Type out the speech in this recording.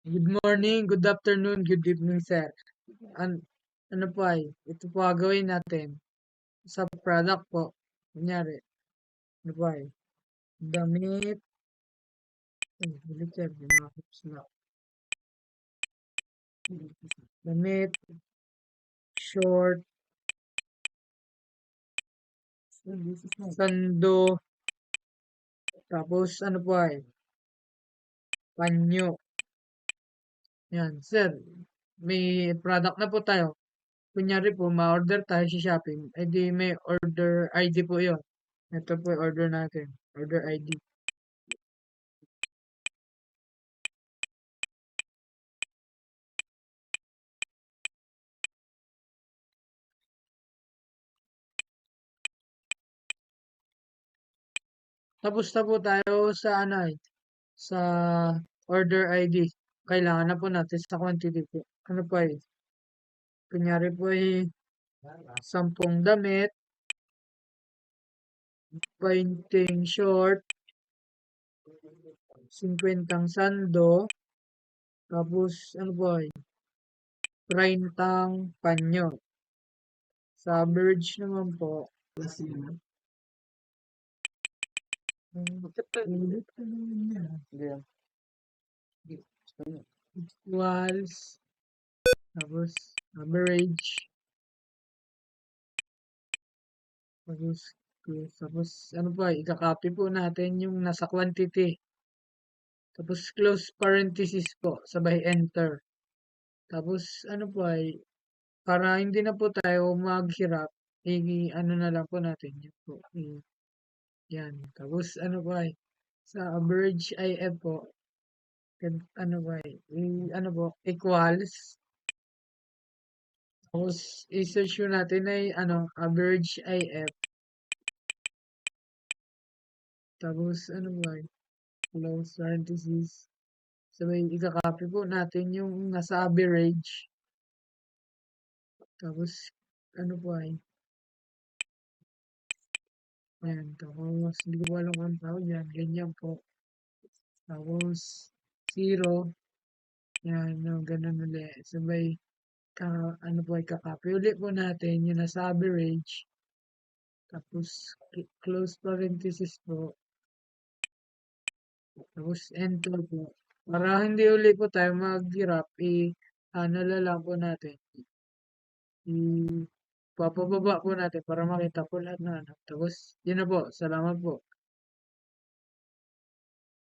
Good morning, good afternoon, good evening, sir. An ano po ay, ito po gagawin natin sa product po. Kunyari, ano po ay, damit, ay, ulit sir, gumawa na. Damit, short, sando, tapos ano po ay, panyo. Yan, sir, may product na po tayo. Kunyari po, ma-order tayo sa shopping, edi may order ID po yon. Ito po yung order natin, order ID. Tapos na po tayo sa ano ay, sa order ID. Kailangan na po natin sa quantity po. Ano po ay, kunyari po ay 10 damit, 20 short, 50 sando, tapos ano po ay, 30 panyo. Sa average naman po, equals, tapos average, tapos tapos ano po ay, ikakopy po natin yung nasa quantity. Tapos close parenthesis po, sabay enter. Tapos ano po ay, para hindi na po tayo maghirap, ano na lang po natin yun po. Yan. Tapos ano po ay, sa average IF po, ano po ay, ano po, equals. Tapos i-search yun natin ay ano, average IF. Tapos ano po ay, close parenthesis. Sabay ikakopy po natin yung nasa average. Tapos ano po ay, ayan, tapos hindi ko alam kung tawag yan, ganyan po. Tapos zero, yan, no, ganun ulit. Sabay, ano po, ikakopy ulit po natin yung nasa average. Tapos close parenthesis po. Tapos enter po. Para hindi ulit po tayo maghirap, ano na lang po natin. Papababa po natin para makita po lahat na ano. Tapos, yun na po. Salamat po.